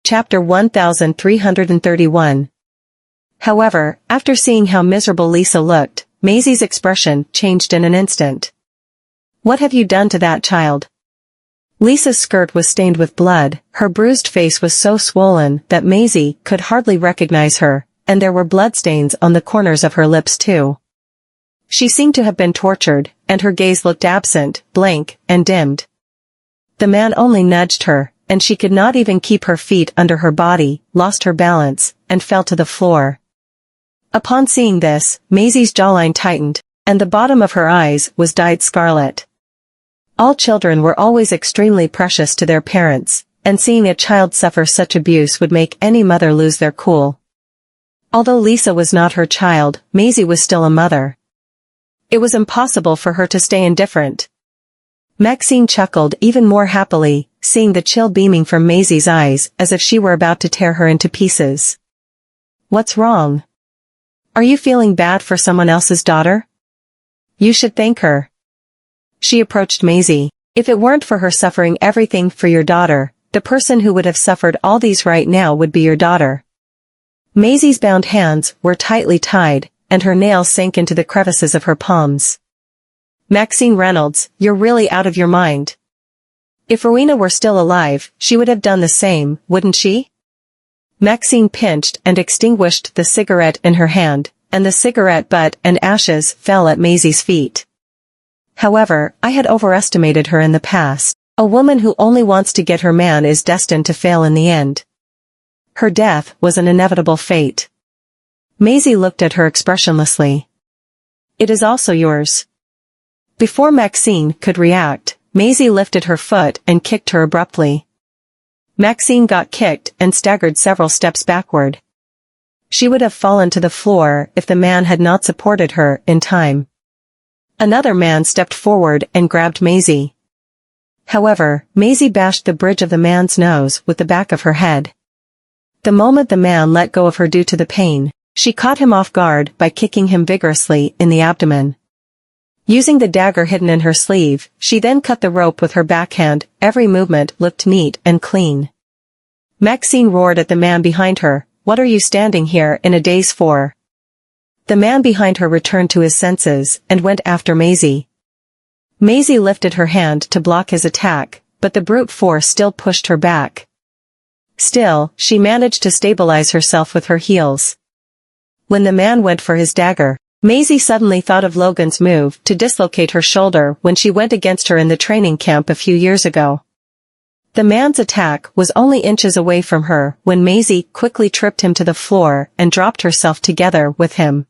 Chapter 1331. However, after seeing how miserable Lisa looked, Maisie's expression changed in an instant. "What have you done to that child?" Lisa's skirt was stained with blood, her bruised face was so swollen that Maisie could hardly recognize her, and there were bloodstains on the corners of her lips too. She seemed to have been tortured, and her gaze looked absent, blank, and dimmed. The man only nudged her, and she could not even keep her feet under her body, lost her balance, and fell to the floor. Upon seeing this, Maisie's jawline tightened, and the bottom of her eyes was dyed scarlet. All children were always extremely precious to their parents, and seeing a child suffer such abuse would make any mother lose their cool. Although Lisa was not her child, Maisie was still a mother. It was impossible for her to stay indifferent. Maxine chuckled even more happily, seeing the chill beaming from Maisie's eyes as if she were about to tear her into pieces. "What's wrong? Are you feeling bad for someone else's daughter? You should thank her." She approached Maisie. "If it weren't for her suffering everything for your daughter, the person who would have suffered all these right now would be your daughter." Maisie's bound hands were tightly tied, and her nails sank into the crevices of her palms. "Maxine Reynolds, you're really out of your mind. If Rowena were still alive, she would have done the same, wouldn't she?" Maxine pinched and extinguished the cigarette in her hand, and the cigarette butt and ashes fell at Maisie's feet. "However, I had overestimated her in the past. A woman who only wants to get her man is destined to fail in the end. Her death was an inevitable fate." Maisie looked at her expressionlessly. "It is also yours." Before Maxine could react, Maisie lifted her foot and kicked her abruptly. Maxine got kicked and staggered several steps backward. She would have fallen to the floor if the man had not supported her in time. Another man stepped forward and grabbed Maisie. However, Maisie bashed the bridge of the man's nose with the back of her head. The moment the man let go of her due to the pain, she caught him off guard by kicking him vigorously in the abdomen. Using the dagger hidden in her sleeve, she then cut the rope with her backhand. Every movement looked neat and clean. Maxine roared at the man behind her, "What are you standing here in a daze for?" The man behind her returned to his senses and went after Maisie. Maisie lifted her hand to block his attack, but the brute force still pushed her back. Still, she managed to stabilize herself with her heels. When the man went for his dagger, Maisie suddenly thought of Logan's move to dislocate her shoulder when she went against her in the training camp a few years ago. The man's attack was only inches away from her when Maisie quickly tripped him to the floor and dropped herself together with him.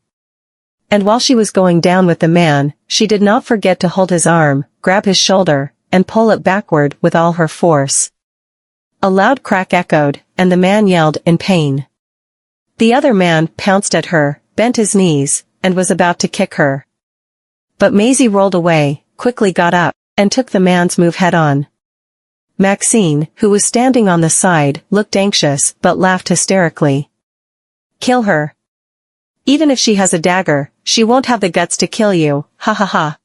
And while she was going down with the man, she did not forget to hold his arm, grab his shoulder, and pull it backward with all her force. A loud crack echoed, and the man yelled in pain. The other man pounced at her, bent his knees, and was about to kick her. But Maisie rolled away, quickly got up, and took the man's move head-on. Maxine, who was standing on the side, looked anxious but laughed hysterically. "Kill her. Even if she has a dagger, she won't have the guts to kill you, ha ha ha."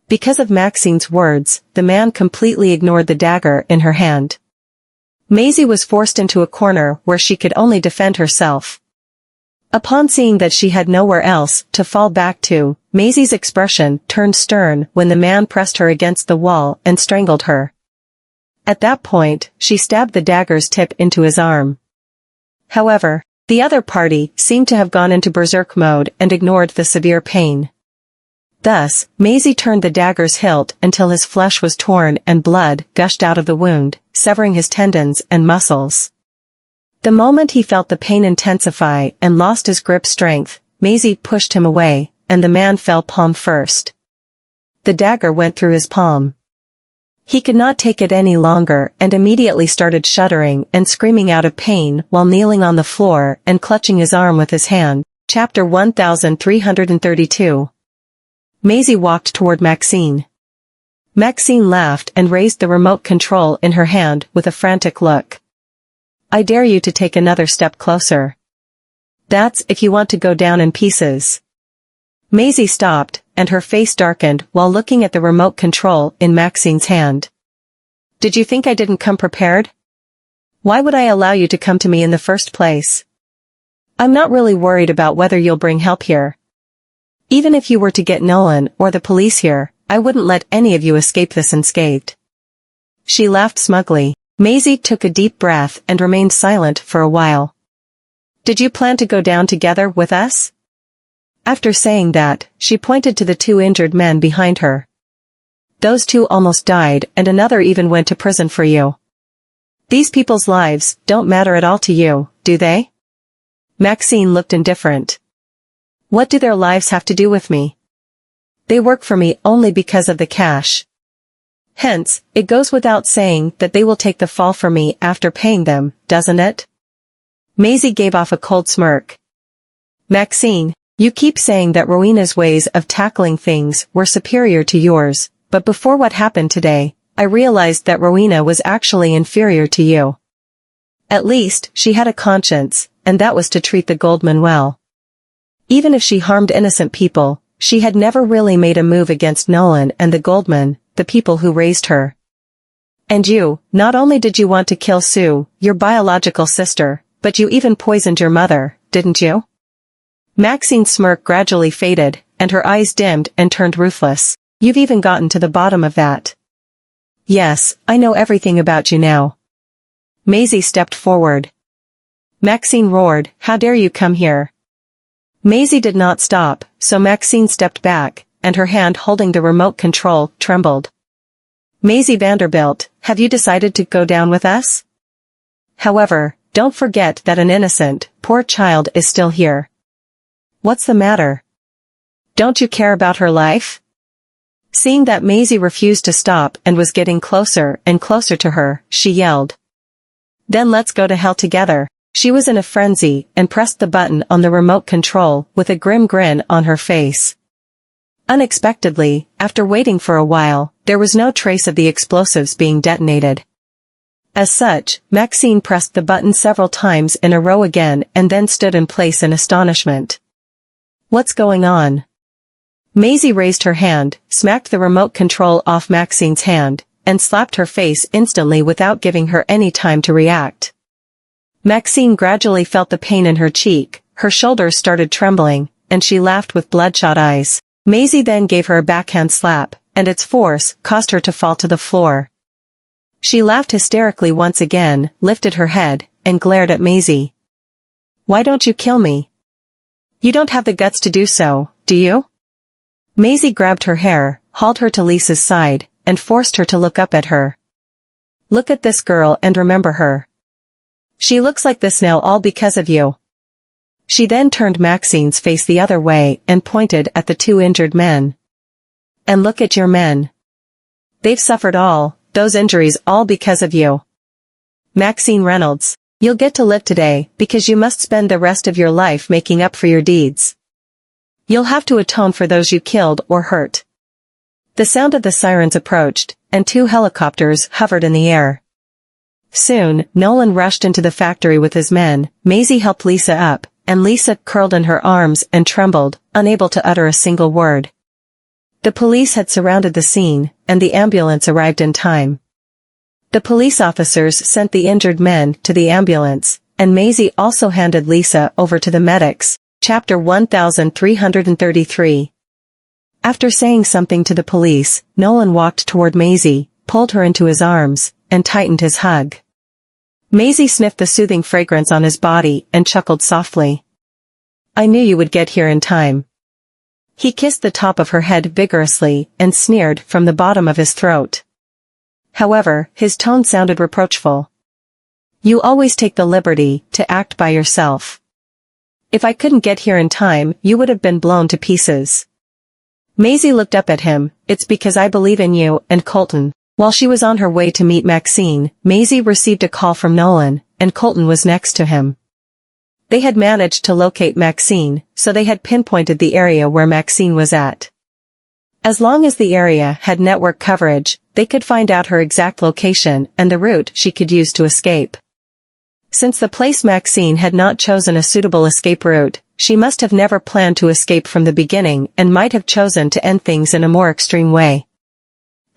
Because of Maxine's words, the man completely ignored the dagger in her hand. Maisie was forced into a corner where she could only defend herself. Upon seeing that she had nowhere else to fall back to, Maisie's expression turned stern when the man pressed her against the wall and strangled her. At that point, she stabbed the dagger's tip into his arm. However, the other party seemed to have gone into berserk mode and ignored the severe pain. Thus, Maisie turned the dagger's hilt until his flesh was torn and blood gushed out of the wound, severing his tendons and muscles. The moment he felt the pain intensify and lost his grip strength, Maisie pushed him away, and the man fell palm first. The dagger went through his palm. He could not take it any longer and immediately started shuddering and screaming out of pain while kneeling on the floor and clutching his arm with his hand. Chapter 1332. Maisie walked toward Maxine. Maxine laughed and raised the remote control in her hand with a frantic look. "I dare you to take another step closer. That's if you want to go down in pieces." Maisie stopped, and her face darkened while looking at the remote control in Maxine's hand. "Did you think I didn't come prepared?" Why would I allow you to come to me in the first place? I'm not really worried about whether you'll bring help here. Even if you were to get Nolan or the police here, I wouldn't let any of you escape this unscathed. She laughed smugly. Maisie took a deep breath and remained silent for a while. Did you plan to go down together with us? After saying that, she pointed to the two injured men behind her. Those two almost died and another even went to prison for you. These people's lives don't matter at all to you, do they? Maxine looked indifferent. What do their lives have to do with me? They work for me only because of the cash. Hence, it goes without saying that they will take the fall for me after paying them, doesn't it? Maisie gave off a cold smirk. Maxine, you keep saying that Rowena's ways of tackling things were superior to yours, but before what happened today, I realized that Rowena was actually inferior to you. At least, she had a conscience, and that was to treat the Goldman well. Even if she harmed innocent people, she had never really made a move against Nolan and the Goldman, the people who raised her. And you, not only did you want to kill Sue, your biological sister, but you even poisoned your mother, didn't you? Maxine's smirk gradually faded, and her eyes dimmed and turned ruthless. You've even gotten to the bottom of that. Yes, I know everything about you now. Maisie stepped forward. Maxine roared, how dare you come here? Maisie did not stop, so Maxine stepped back, and her hand holding the remote control trembled. Maisie Vanderbilt, have you decided to go down with us? However, don't forget that an innocent, poor child is still here. What's the matter? Don't you care about her life? Seeing that Maisie refused to stop and was getting closer and closer to her, she yelled. Then let's go to hell together. She was in a frenzy and pressed the button on the remote control with a grim grin on her face. Unexpectedly, after waiting for a while, there was no trace of the explosives being detonated. As such, Maxine pressed the button several times in a row again and then stood in place in astonishment. What's going on? Maisie raised her hand, smacked the remote control off Maxine's hand, and slapped her face instantly without giving her any time to react. Maxine gradually felt the pain in her cheek, her shoulders started trembling, and she laughed with bloodshot eyes. Maisie then gave her a backhand slap, and its force caused her to fall to the floor. She laughed hysterically once again, lifted her head, and glared at Maisie. Why don't you kill me? You don't have the guts to do so, do you? Maisie grabbed her hair, hauled her to Lisa's side, and forced her to look up at her. Look at this girl and remember her. She looks like this now all because of you. She then turned Maxine's face the other way and pointed at the two injured men. And look at your men. They've suffered all those injuries all because of you. Maxine Reynolds, you'll get to live today because you must spend the rest of your life making up for your deeds. You'll have to atone for those you killed or hurt. The sound of the sirens approached, and two helicopters hovered in the air. Soon, Nolan rushed into the factory with his men. Maisie helped Lisa up, and Lisa curled in her arms and trembled, unable to utter a single word. The police had surrounded the scene, and the ambulance arrived in time. The police officers sent the injured men to the ambulance, and Maisie also handed Lisa over to the medics. Chapter 1333. After saying something to the police, Nolan walked toward Maisie, pulled her into his arms, and tightened his hug. Maisie sniffed the soothing fragrance on his body and chuckled softly. I knew you would get here in time. He kissed the top of her head vigorously and sneered from the bottom of his throat. However, his tone sounded reproachful. You always take the liberty to act by yourself. If I couldn't get here in time, you would have been blown to pieces. Maisie looked up at him. It's because I believe in you and Colton. While she was on her way to meet Maxine, Maisie received a call from Nolan, and Colton was next to him. They had managed to locate Maxine, so they had pinpointed the area where Maxine was at. As long as the area had network coverage, they could find out her exact location and the route she could use to escape. Since the place Maxine had not chosen a suitable escape route, she must have never planned to escape from the beginning and might have chosen to end things in a more extreme way.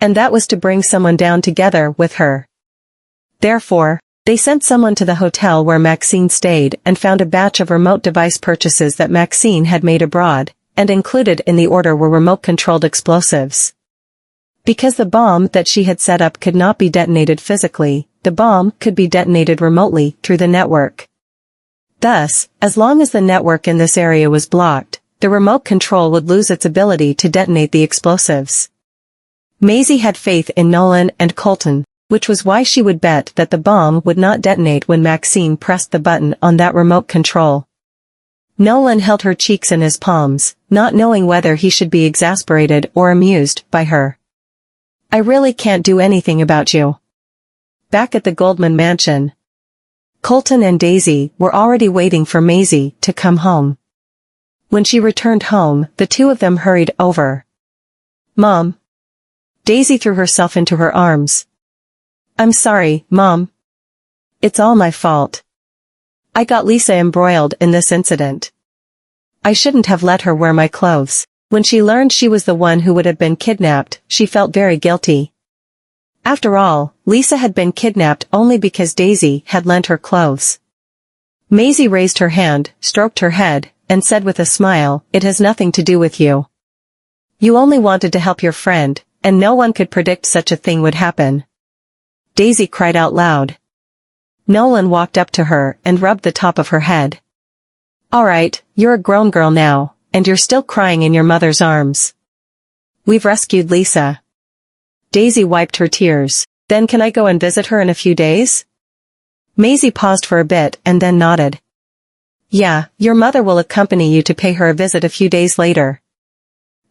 And that was to bring someone down together with her. Therefore, They sent someone to the hotel where Maxine stayed and found a batch of remote device purchases that Maxine had made abroad, and included in the order were remote-controlled explosives. Because the bomb that she had set up could not be detonated physically, the bomb could be detonated remotely through the network. Thus, as long as the network in this area was blocked, the remote control would lose its ability to detonate the explosives. Maisie had faith in Nolan and Colton, which was why she would bet that the bomb would not detonate when Maxine pressed the button on that remote control. Nolan held her cheeks in his palms, not knowing whether he should be exasperated or amused by her. I really can't do anything about you. Back at the Goldman mansion, Colton and Daisy were already waiting for Maisie to come home. When she returned home, the two of them hurried over. Mom. Daisy threw herself into her arms. I'm sorry, Mom. It's all my fault. I got Lisa embroiled in this incident. I shouldn't have let her wear my clothes. When she learned she was the one who would have been kidnapped, she felt very guilty. After all, Lisa had been kidnapped only because Daisy had lent her clothes. Maisie raised her hand, stroked her head, and said with a smile, "It has nothing to do with you. You only wanted to help your friend, and no one could predict such a thing would happen." Daisy cried out loud. Nolan walked up to her and rubbed the top of her head. All right, you're a grown girl now, and you're still crying in your mother's arms. We've rescued Lisa. Daisy wiped her tears. Then can I go and visit her in a few days? Maisie paused for a bit and then nodded. Yeah, your mother will accompany you to pay her a visit a few days later.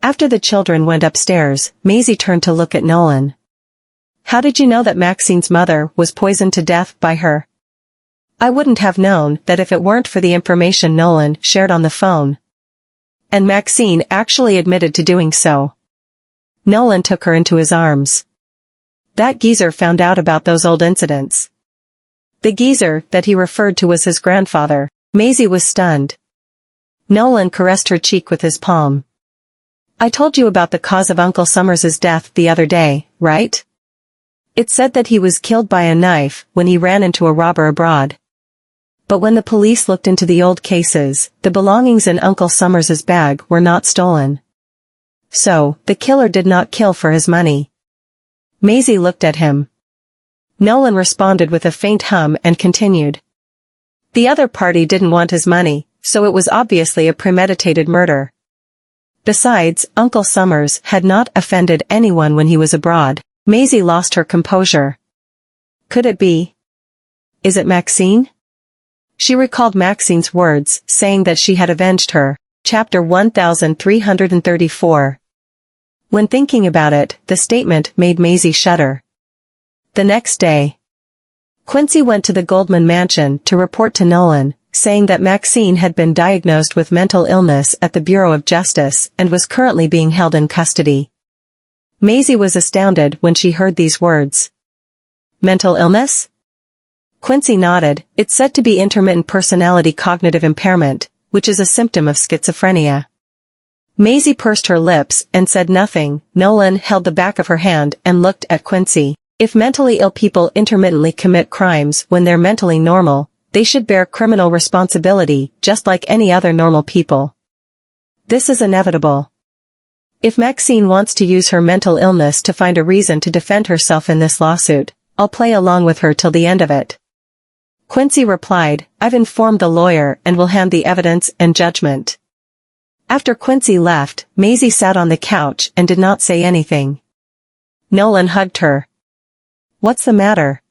After the children went upstairs, Maisie turned to look at Nolan. How did you know that Maxine's mother was poisoned to death by her? I wouldn't have known that if it weren't for the information Nolan shared on the phone. And Maxine actually admitted to doing so. Nolan took her into his arms. That geezer found out about those old incidents. The geezer that he referred to was his grandfather. Maisie was stunned. Nolan caressed her cheek with his palm. I told you about the cause of Uncle Summers's death the other day, right? It said that he was killed by a knife when he ran into a robber abroad. But when the police looked into the old cases, the belongings in Uncle Summers's bag were not stolen. So, the killer did not kill for his money. Maisie looked at him. Nolan responded with a faint hum and continued. The other party didn't want his money, so it was obviously a premeditated murder. Besides, Uncle Summers had not offended anyone when he was abroad. Maisie lost her composure. Could it be? Is it Maxine? She recalled Maxine's words, saying that she had avenged her. Chapter 1334. When thinking about it, the statement made Maisie shudder. The next day, Quincy went to the Goldman mansion to report to Nolan, saying that Maxine had been diagnosed with mental illness at the Bureau of Justice and was currently being held in custody. Maisie was astounded when she heard these words. Mental illness? Quincy nodded. It's said to be intermittent personality cognitive impairment, which is a symptom of schizophrenia. Maisie pursed her lips and said nothing. Nolan held the back of her hand and looked at Quincy. If mentally ill people intermittently commit crimes when they're mentally normal, they should bear criminal responsibility just like any other normal people. This is inevitable. If Maxine wants to use her mental illness to find a reason to defend herself in this lawsuit, I'll play along with her till the end of it. Quincy replied, I've informed the lawyer and will hand the evidence and judgment. After Quincy left, Maisie sat on the couch and did not say anything. Nolan hugged her. What's the matter?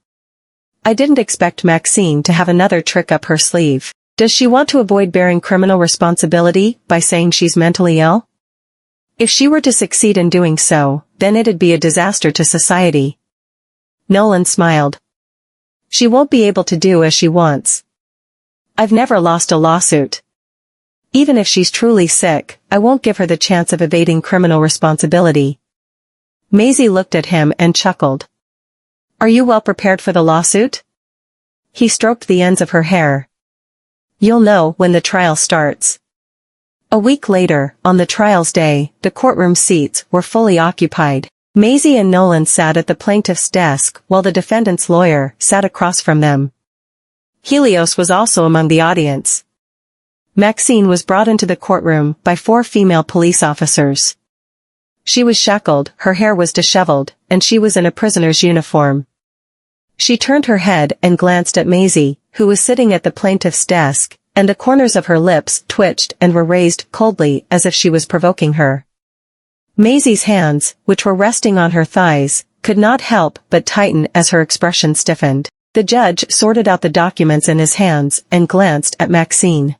I didn't expect Maxine to have another trick up her sleeve. Does she want to avoid bearing criminal responsibility by saying she's mentally ill? If she were to succeed in doing so, then it'd be a disaster to society. Nolan smiled. She won't be able to do as she wants. I've never lost a lawsuit. Even if she's truly sick, I won't give her the chance of evading criminal responsibility. Maisie looked at him and chuckled. Are you well prepared for the lawsuit? He stroked the ends of her hair. You'll know when the trial starts. A week later, on the trial's day, the courtroom seats were fully occupied. Maisie and Nolan sat at the plaintiff's desk while the defendant's lawyer sat across from them. Helios was also among the audience. Maxine was brought into the courtroom by 4 female police officers. She was shackled, her hair was disheveled, and she was in a prisoner's uniform. She turned her head and glanced at Maisie, who was sitting at the plaintiff's desk, and the corners of her lips twitched and were raised coldly as if she was provoking her. Maisie's hands, which were resting on her thighs, could not help but tighten as her expression stiffened. The judge sorted out the documents in his hands and glanced at Maxine.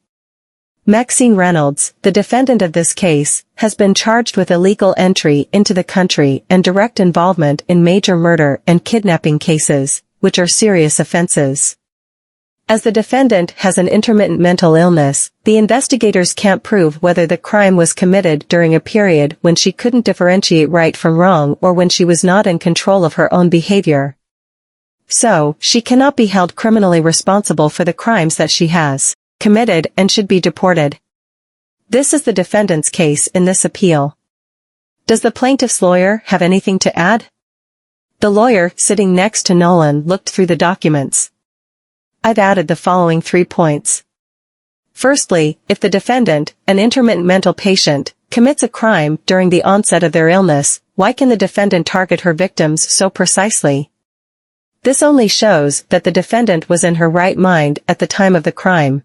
Maxine Reynolds, the defendant of this case, has been charged with illegal entry into the country and direct involvement in major murder and kidnapping cases, which are serious offenses. As the defendant has an intermittent mental illness, the investigators can't prove whether the crime was committed during a period when she couldn't differentiate right from wrong or when she was not in control of her own behavior. So, she cannot be held criminally responsible for the crimes that she has committed and should be deported. This is the defendant's case in this appeal. Does the plaintiff's lawyer have anything to add? The lawyer, sitting next to Nolan, looked through the documents. I've added the following 3 points. Firstly, if the defendant, an intermittent mental patient, commits a crime during the onset of their illness, why can the defendant target her victims so precisely? This only shows that the defendant was in her right mind at the time of the crime.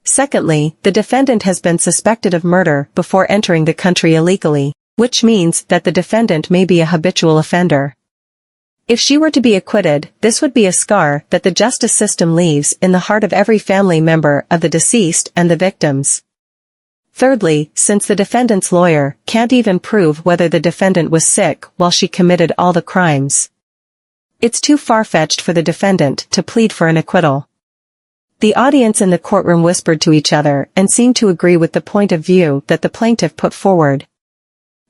Secondly, the defendant has been suspected of murder before entering the country illegally, which means that the defendant may be a habitual offender. If she were to be acquitted, this would be a scar that the justice system leaves in the heart of every family member of the deceased and the victims. Thirdly, since the defendant's lawyer can't even prove whether the defendant was sick while she committed all the crimes, it's too far-fetched for the defendant to plead for an acquittal. The audience in the courtroom whispered to each other and seemed to agree with the point of view that the plaintiff put forward.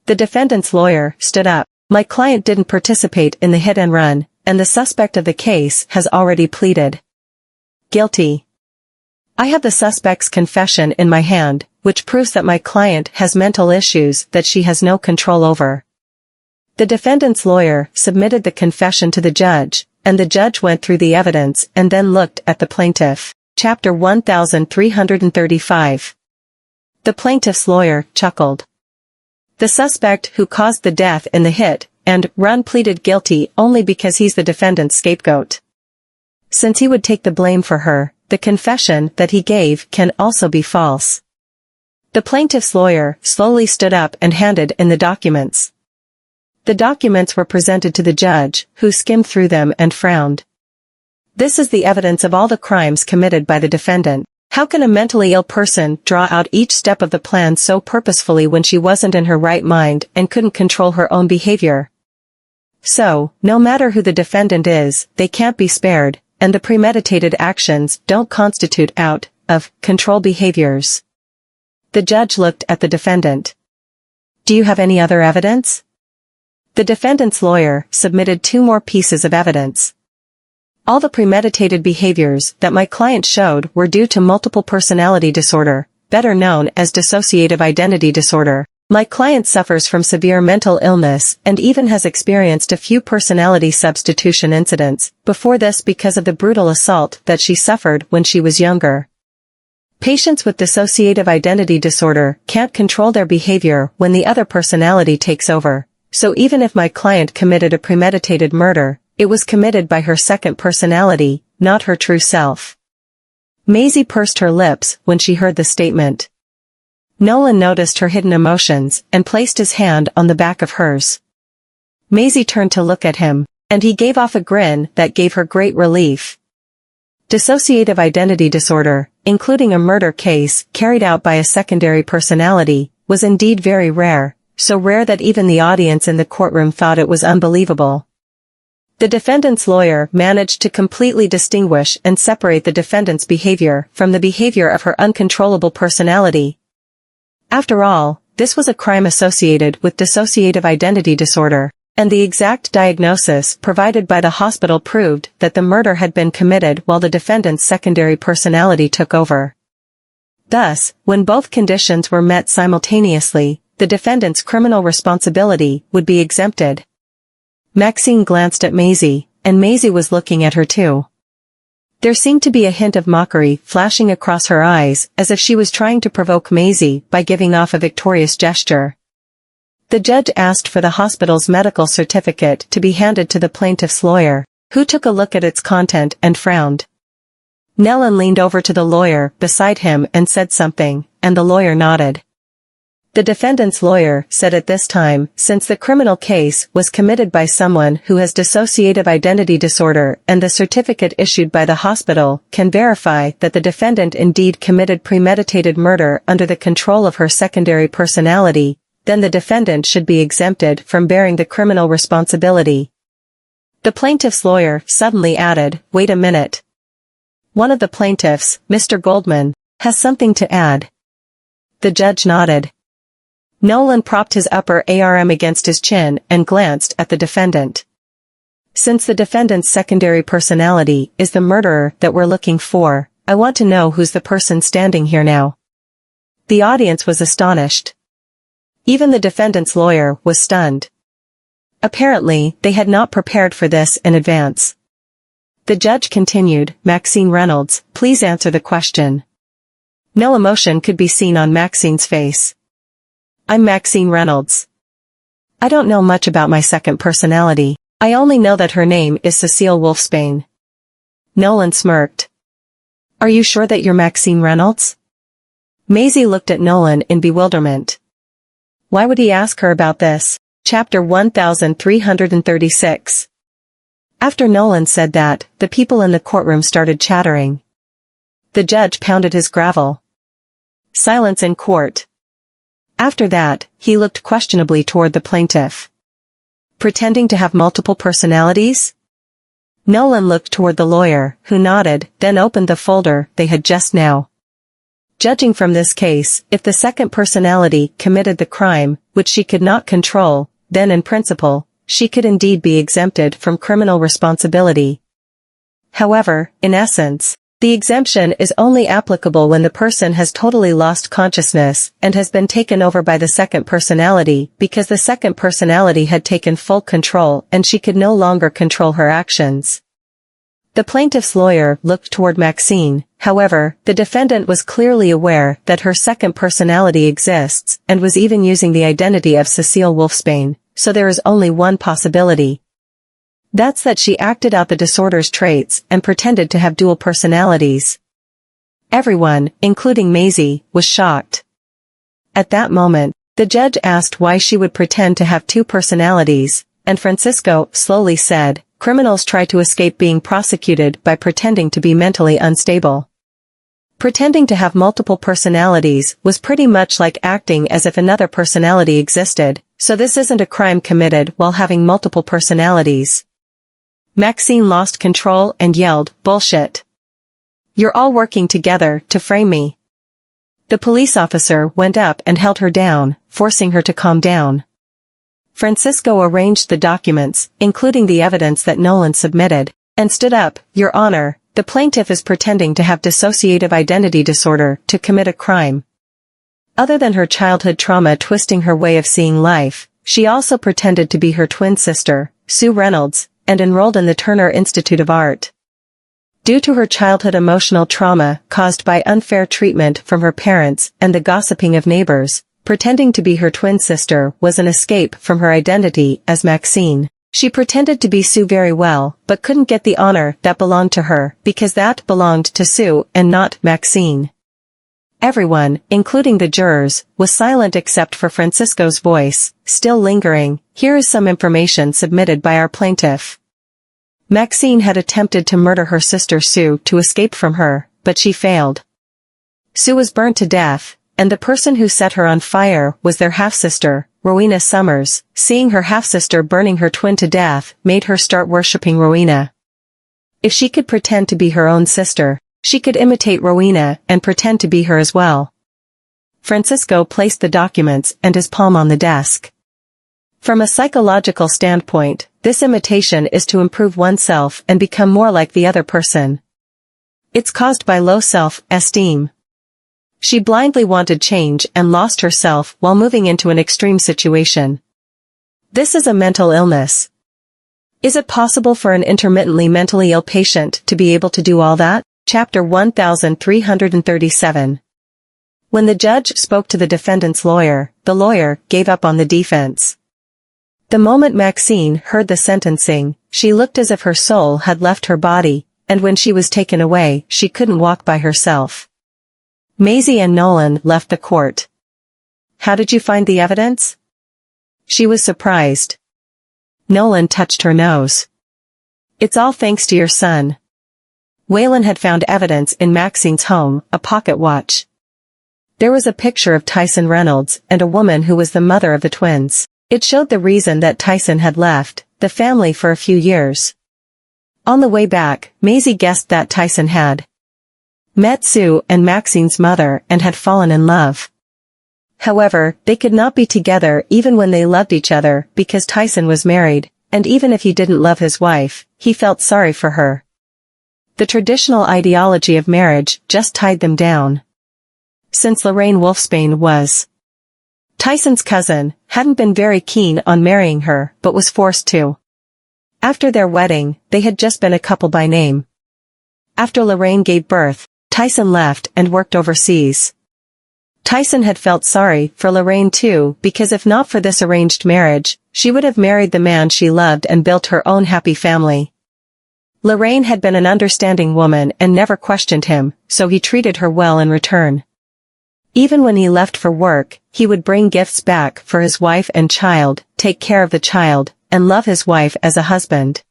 The defendant's lawyer stood up. My client didn't participate in the hit and run, and the suspect of the case has already pleaded guilty. I have the suspect's confession in my hand, which proves that my client has mental issues that she has no control over. The defendant's lawyer submitted the confession to the judge, and the judge went through the evidence and then looked at the plaintiff. Chapter 1335. The plaintiff's lawyer chuckled. The suspect who caused the death in the hit and run pleaded guilty only because he's the defendant's scapegoat. Since he would take the blame for her, the confession that he gave can also be false. The plaintiff's lawyer slowly stood up and handed in the documents. The documents were presented to the judge, who skimmed through them and frowned. This is the evidence of all the crimes committed by the defendant. How can a mentally ill person draw out each step of the plan so purposefully when she wasn't in her right mind and couldn't control her own behavior? So, no matter who the defendant is, they can't be spared, and the premeditated actions don't constitute out of control behaviors. The judge looked at the defendant. Do you have any other evidence? The defendant's lawyer submitted 2 more pieces of evidence. All the premeditated behaviors that my client showed were due to multiple personality disorder, better known as dissociative identity disorder. My client suffers from severe mental illness and even has experienced a few personality substitution incidents before this because of the brutal assault that she suffered when she was younger. Patients with dissociative identity disorder can't control their behavior when the other personality takes over, so even if my client committed a premeditated murder, it was committed by her second personality, not her true self. Maisie pursed her lips when she heard the statement. Nolan noticed her hidden emotions and placed his hand on the back of hers. Maisie turned to look at him, and he gave off a grin that gave her great relief. Dissociative identity disorder, including a murder case carried out by a secondary personality, was indeed very rare, so rare that even the audience in the courtroom thought it was unbelievable. The defendant's lawyer managed to completely distinguish and separate the defendant's behavior from the behavior of her uncontrollable personality. After all, this was a crime associated with dissociative identity disorder, and the exact diagnosis provided by the hospital proved that the murder had been committed while the defendant's secondary personality took over. Thus, when both conditions were met simultaneously, the defendant's criminal responsibility would be exempted. Maxine glanced at Maisie, and Maisie was looking at her too. There seemed to be a hint of mockery flashing across her eyes, as if she was trying to provoke Maisie by giving off a victorious gesture. The judge asked for the hospital's medical certificate to be handed to the plaintiff's lawyer, who took a look at its content and frowned. Nellen leaned over to the lawyer beside him and said something, and the lawyer nodded. The defendant's lawyer said at this time, since the criminal case was committed by someone who has dissociative identity disorder and the certificate issued by the hospital can verify that the defendant indeed committed premeditated murder under the control of her secondary personality, then the defendant should be exempted from bearing the criminal responsibility. The plaintiff's lawyer suddenly added, "Wait a minute. One of the plaintiffs, Mr. Goldman, has something to add." The judge nodded. Nolan propped his upper arm against his chin and glanced at the defendant. "Since the defendant's secondary personality is the murderer that we're looking for, I want to know who's the person standing here now." The audience was astonished. Even the defendant's lawyer was stunned. Apparently, they had not prepared for this in advance. The judge continued, "Maxine Reynolds, please answer the question." No emotion could be seen on Maxine's face. "I'm Maxine Reynolds. I don't know much about my second personality. I only know that her name is Cecile Wolfsbane." Nolan smirked. "Are you sure that you're Maxine Reynolds?" Maisie looked at Nolan in bewilderment. Why would he ask her about this? Chapter 1336. After Nolan said that, the people in the courtroom started chattering. The judge pounded his gavel. Silence in court. After that, he looked questionably toward the plaintiff. Pretending to have multiple personalities? Nolan looked toward the lawyer, who nodded, then opened the folder they had just now. Judging from this case, if the second personality committed the crime, which she could not control, then in principle, she could indeed be exempted from criminal responsibility. However, in essence, the exemption is only applicable when the person has totally lost consciousness and has been taken over by the second personality because the second personality had taken full control and she could no longer control her actions. The plaintiff's lawyer looked toward Maxine. However, the defendant was clearly aware that her second personality exists and was even using the identity of Cecile Wolfsbane, so there is only one possibility. That's that she acted out the disorder's traits and pretended to have dual personalities. Everyone, including Maisie, was shocked. At that moment, the judge asked why she would pretend to have two personalities, and Francisco slowly said, "Criminals try to escape being prosecuted by pretending to be mentally unstable." Pretending to have multiple personalities was pretty much like acting as if another personality existed, so this isn't a crime committed while having multiple personalities. Maxine lost control and yelled, "Bullshit. You're all working together to frame me." The police officer went up and held her down, forcing her to calm down. Francisco arranged the documents, including the evidence that Nolan submitted, and stood up. "Your Honor, the plaintiff is pretending to have dissociative identity disorder to commit a crime. Other than her childhood trauma twisting her way of seeing life, she also pretended to be her twin sister, Sue Reynolds, and enrolled in the Turner Institute of Art. Due to her childhood emotional trauma caused by unfair treatment from her parents and the gossiping of neighbors, pretending to be her twin sister was an escape from her identity as Maxine. She pretended to be Sue very well, but couldn't get the honor that belonged to her because that belonged to Sue and not Maxine." Everyone, including the jurors, was silent except for Francisco's voice, still lingering. "Here is some information submitted by our plaintiff. Maxine had attempted to murder her sister Sue to escape from her, but she failed. Sue was burnt to death, and the person who set her on fire was their half-sister, Rowena Summers. Seeing her half-sister burning her twin to death made her start worshipping Rowena. If she could pretend to be her own sister, she could imitate Rowena and pretend to be her as well." Francisco placed the documents and his palm on the desk. From a psychological standpoint, this imitation is to improve oneself and become more like the other person. It's caused by low self-esteem. She blindly wanted change and lost herself while moving into an extreme situation. This is a mental illness. Is it possible for an intermittently mentally ill patient to be able to do all that? Chapter 1337. When the judge spoke to the defendant's lawyer, the lawyer gave up on the defense. The moment Maxine heard the sentencing, she looked as if her soul had left her body, and when she was taken away, she couldn't walk by herself. Maisie and Nolan left the court. How did you find the evidence? She was surprised. Nolan touched her nose. It's all thanks to your son. Waylon had found evidence in Maxine's home, a pocket watch. There was a picture of Tyson Reynolds and a woman who was the mother of the twins. It showed the reason that Tyson had left the family for a few years. On the way back, Maisie guessed that Tyson had met Sue and Maxine's mother and had fallen in love. However, they could not be together even when they loved each other because Tyson was married, and even if he didn't love his wife, he felt sorry for her. The traditional ideology of marriage just tied them down. Since Lorraine Wolfsbane was Tyson's cousin, hadn't been very keen on marrying her but was forced to. After their wedding, they had just been a couple by name. After Lorraine gave birth, Tyson left and worked overseas. Tyson had felt sorry for Lorraine too because if not for this arranged marriage, she would have married the man she loved and built her own happy family. Lorraine had been an understanding woman and never questioned him, so he treated her well in return. Even when he left for work, he would bring gifts back for his wife and child, take care of the child, and love his wife as a husband.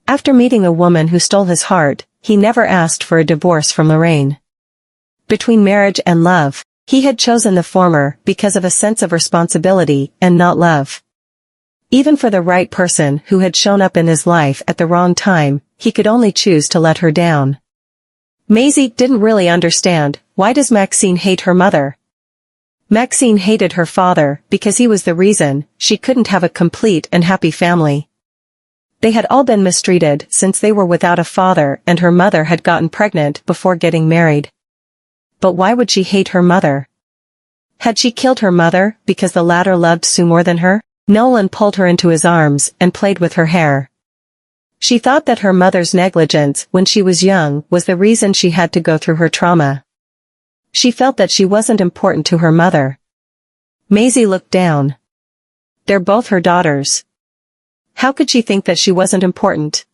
After meeting a woman who stole his heart, he never asked for a divorce from Lorraine. Between marriage and love, he had chosen the former because of a sense of responsibility and not love. Even for the right person who had shown up in his life at the wrong time, he could only choose to let her down. Maisie didn't really understand, why does Maxine hate her mother? Maxine hated her father because he was the reason she couldn't have a complete and happy family. They had all been mistreated since they were without a father and her mother had gotten pregnant before getting married. But why would she hate her mother? Had she killed her mother because the latter loved Sue more than her? Nolan pulled her into his arms and played with her hair. She thought that her mother's negligence when she was young was the reason she had to go through her trauma. She felt that she wasn't important to her mother. Maisie looked down. They're both her daughters. How could she think that she wasn't important?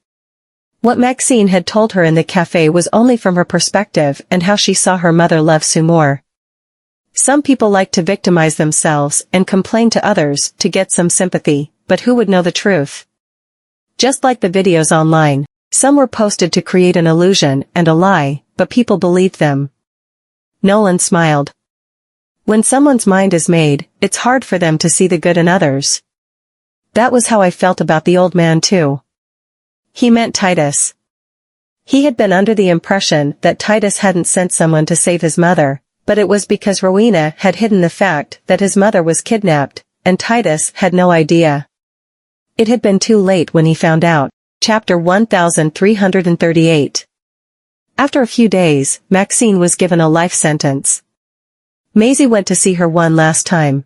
What Maxine had told her in the cafe was only from her perspective and how she saw her mother love Sue more. Some people like to victimize themselves and complain to others to get some sympathy, but who would know the truth? Just like the videos online, some were posted to create an illusion and a lie, but people believed them. Nolan smiled. When someone's mind is made, it's hard for them to see the good in others. That was how I felt about the old man too. He meant Titus. He had been under the impression that Titus hadn't sent someone to save his mother, but it was because Rowena had hidden the fact that his mother was kidnapped, and Titus had no idea. It had been too late when he found out. Chapter 1338. After a few days, Maxine was given a life sentence. Maisie went to see her one last time.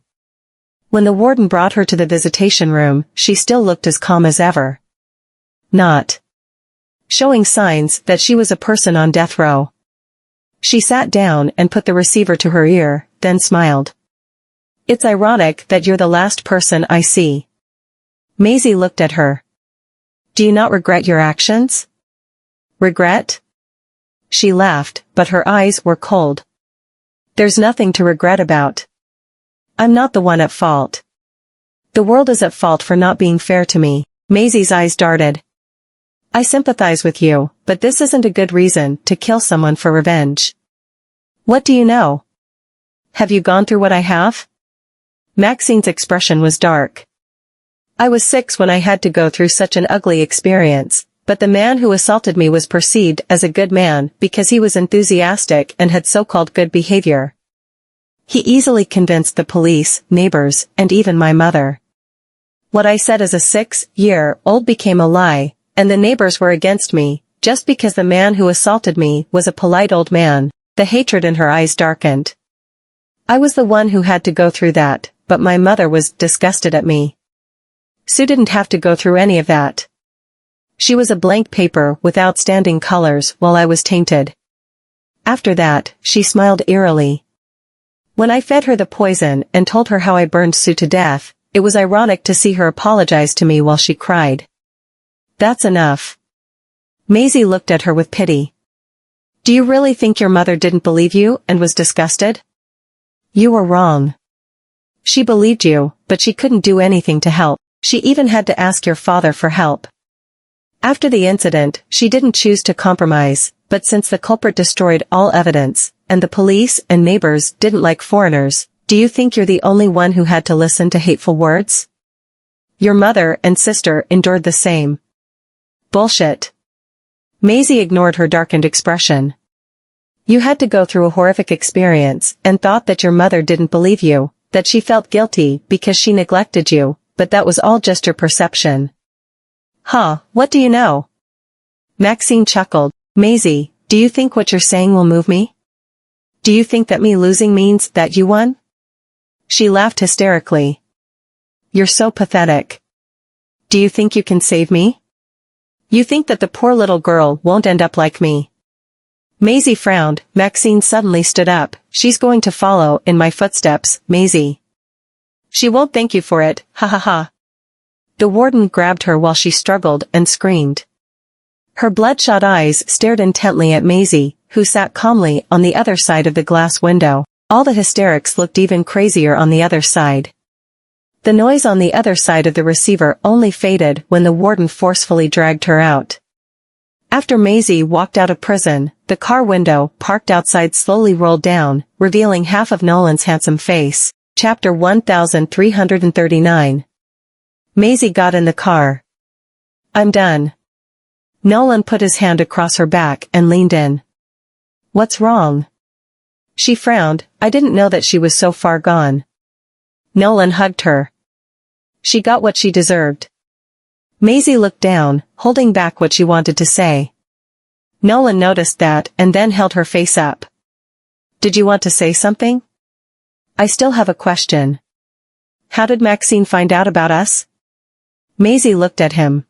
When the warden brought her to the visitation room, she still looked as calm as ever. Not showing signs that she was a person on death row. She sat down and put the receiver to her ear, then smiled. It's ironic that you're the last person I see. Maisie looked at her. Do you not regret your actions? Regret? She laughed, but her eyes were cold. There's nothing to regret about. I'm not the one at fault. The world is at fault for not being fair to me. Maisie's eyes darted. I sympathize with you, but this isn't a good reason to kill someone for revenge. What do you know? Have you gone through what I have? Maxine's expression was dark. I was 6 when I had to go through such an ugly experience, but the man who assaulted me was perceived as a good man because he was enthusiastic and had so-called good behavior. He easily convinced the police, neighbors, and even my mother. What I said as a 6-year-old became a lie, and the neighbors were against me, just because the man who assaulted me was a polite old man. The hatred in her eyes darkened. I was the one who had to go through that, but my mother was disgusted at me. Sue didn't have to go through any of that. She was a blank paper with outstanding colors while I was tainted. After that, she smiled eerily. When I fed her the poison and told her how I burned Sue to death, it was ironic to see her apologize to me while she cried. That's enough. Maisie looked at her with pity. Do you really think your mother didn't believe you and was disgusted? You were wrong. She believed you, but she couldn't do anything to help. She even had to ask your father for help. After the incident, she didn't choose to compromise, but since the culprit destroyed all evidence, and the police and neighbors didn't like foreigners, do you think you're the only one who had to listen to hateful words? Your mother and sister endured the same. Bullshit. Maisie ignored her darkened expression. You had to go through a horrific experience and thought that your mother didn't believe you, that she felt guilty because she neglected you, but that was all just your perception. Huh, what do you know? Maxine chuckled. Maisie, do you think what you're saying will move me? Do you think that me losing means that you won? She laughed hysterically. You're so pathetic. Do you think you can save me? You think that the poor little girl won't end up like me? Maisie frowned. Maxine suddenly stood up. She's going to follow in my footsteps, Maisie. She won't thank you for it, ha ha ha. The warden grabbed her while she struggled and screamed. Her bloodshot eyes stared intently at Maisie, who sat calmly on the other side of the glass window. All the hysterics looked even crazier on the other side. The noise on the other side of the receiver only faded when the warden forcefully dragged her out. After Maisie walked out of prison, the car window parked outside slowly rolled down, revealing half of Nolan's handsome face. Chapter 1339. Maisie got in the car. I'm done. Nolan put his hand across her back and leaned in. What's wrong? She frowned. I didn't know that she was so far gone. Nolan hugged her. She got what she deserved. Maisie looked down, holding back what she wanted to say. Nolan noticed that and then held her face up. Did you want to say something? I still have a question. How did Maxine find out about us? Maisie looked at him.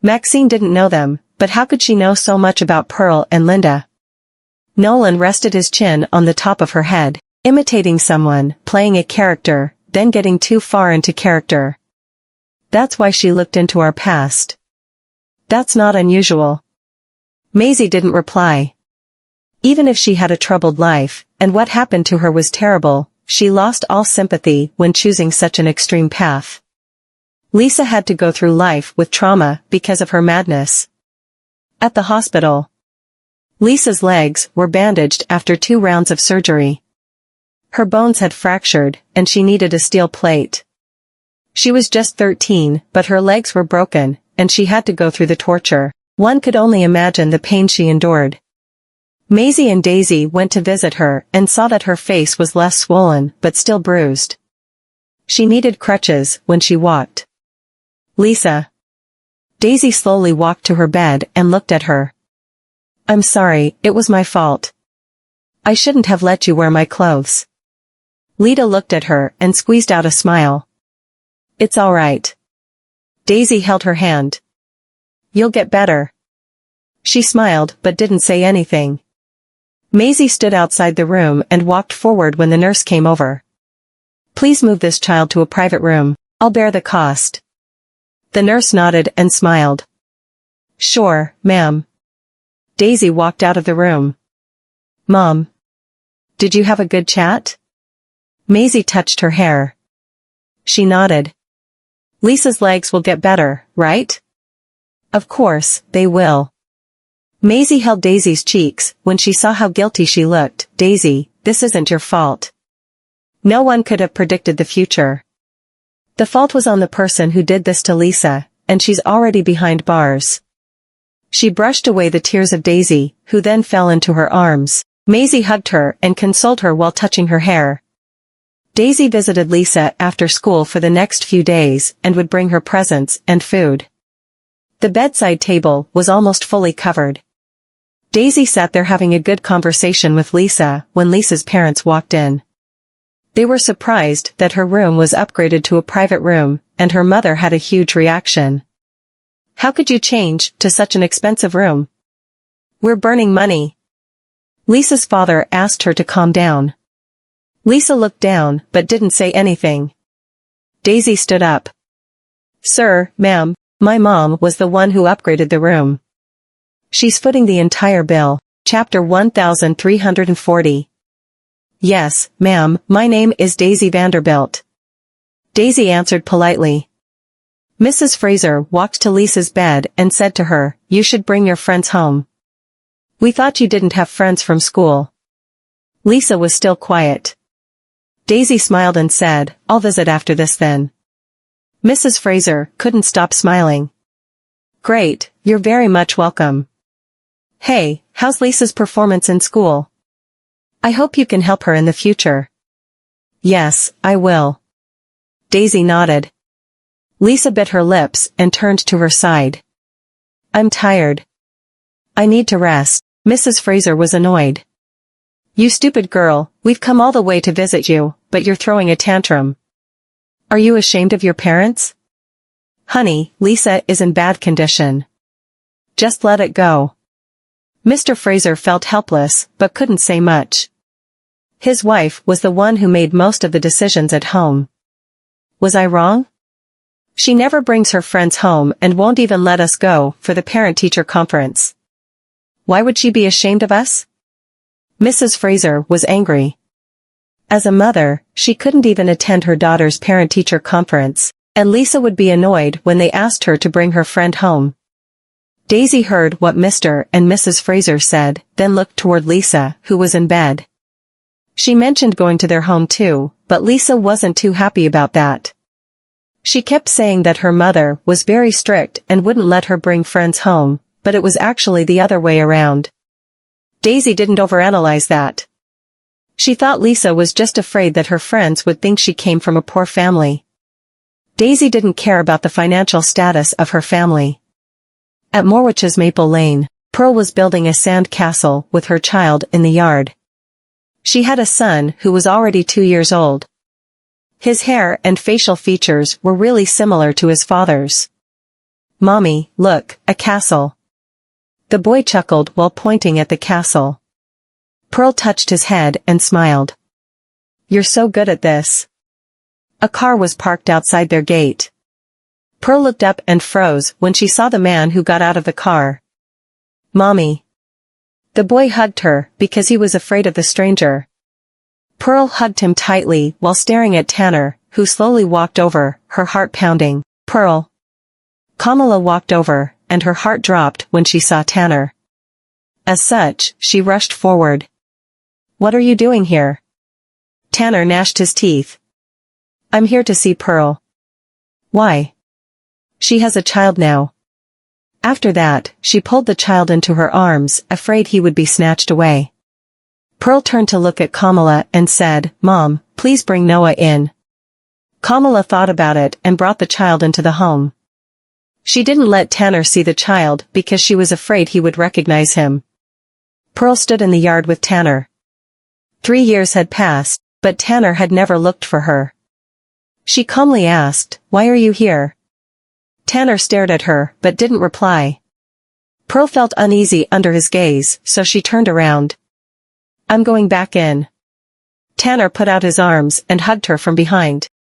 Maxine didn't know them, but how could she know so much about Pearl and Linda? Nolan rested his chin on the top of her head, imitating someone, playing a character, then getting too far into character. That's why she looked into our past. That's not unusual. Maisie didn't reply. Even if she had a troubled life, and what happened to her was terrible, she lost all sympathy when choosing such an extreme path. Lisa had to go through life with trauma because of her madness. At the hospital, Lisa's legs were bandaged after 2 rounds of surgery. Her bones had fractured, and she needed a steel plate. She was just 13, but her legs were broken, and she had to go through the torture. One could only imagine the pain she endured. Maisie and Daisy went to visit her and saw that her face was less swollen but still bruised. She needed crutches when she walked. Lisa. Daisy slowly walked to her bed and looked at her. I'm sorry, it was my fault. I shouldn't have let you wear my clothes. Lita looked at her and squeezed out a smile. It's all right. Daisy held her hand. You'll get better. She smiled but didn't say anything. Maisie stood outside the room and walked forward when the nurse came over. Please move this child to a private room. I'll bear the cost. The nurse nodded and smiled. Sure, ma'am. Daisy walked out of the room. Mom. Did you have a good chat? Maisie touched her hair. She nodded. Lisa's legs will get better, right? Of course, they will. Maisie held Daisy's cheeks when she saw how guilty she looked. Daisy, this isn't your fault. No one could have predicted the future. The fault was on the person who did this to Lisa, and she's already behind bars. She brushed away the tears of Daisy, who then fell into her arms. Maisie hugged her and consoled her while touching her hair. Daisy visited Lisa after school for the next few days and would bring her presents and food. The bedside table was almost fully covered. Daisy sat there having a good conversation with Lisa when Lisa's parents walked in. They were surprised that her room was upgraded to a private room, and her mother had a huge reaction. "How could you change to such an expensive room? We're burning money." Lisa's father asked her to calm down. Lisa looked down but didn't say anything. Daisy stood up. "Sir, ma'am, my mom was the one who upgraded the room. She's footing the entire bill." Chapter 1340. "Yes, ma'am, my name is Daisy Vanderbilt." Daisy answered politely. Mrs. Fraser walked to Lisa's bed and said to her, "You should bring your friends home. We thought you didn't have friends from school." Lisa was still quiet. Daisy smiled and said, "I'll visit after this then." Mrs. Fraser couldn't stop smiling. "Great, you're very much welcome. Hey, how's Lisa's performance in school? I hope you can help her in the future." "Yes, I will." Daisy nodded. Lisa bit her lips and turned to her side. "I'm tired. I need to rest." Mrs. Fraser was annoyed. "You stupid girl, we've come all the way to visit you, but you're throwing a tantrum. Are you ashamed of your parents? Honey, Lisa is in bad condition. Just let it go." Mr. Fraser felt helpless, but couldn't say much. His wife was the one who made most of the decisions at home. Was I wrong? She never brings her friends home and won't even let us go for the parent-teacher conference. Why would she be ashamed of us? Mrs. Fraser was angry. As a mother, she couldn't even attend her daughter's parent-teacher conference, and Lisa would be annoyed when they asked her to bring her friend home. Daisy heard what Mr. and Mrs. Fraser said, then looked toward Lisa, who was in bed. She mentioned going to their home too, but Lisa wasn't too happy about that. She kept saying that her mother was very strict and wouldn't let her bring friends home, but it was actually the other way around. Daisy didn't overanalyze that. She thought Lisa was just afraid that her friends would think she came from a poor family. Daisy didn't care about the financial status of her family. At Morwich's Maple Lane, Pearl was building a sand castle with her child in the yard. She had a son who was already 2 years old. His hair and facial features were really similar to his father's. "Mommy, look, a castle." The boy chuckled while pointing at the castle. Pearl touched his head and smiled. "You're so good at this." A car was parked outside their gate. Pearl looked up and froze when she saw the man who got out of the car. "Mommy." The boy hugged her because he was afraid of the stranger. Pearl hugged him tightly while staring at Tanner, who slowly walked over, her heart pounding. "Pearl." Kamala walked over, and her heart dropped when she saw Tanner. As such, she rushed forward. "What are you doing here?" Tanner gnashed his teeth. "I'm here to see Pearl." "Why?" "She has a child now." After that, she pulled the child into her arms, afraid he would be snatched away. Pearl turned to look at Kamala and said, "Mom, please bring Noah in." Kamala thought about it and brought the child into the home. She didn't let Tanner see the child because she was afraid he would recognize him. Pearl stood in the yard with Tanner. 3 years had passed, but Tanner had never looked for her. She calmly asked, "Why are you here?" Tanner stared at her, but didn't reply. Pearl felt uneasy under his gaze, so she turned around. "I'm going back in." Tanner put out his arms and hugged her from behind.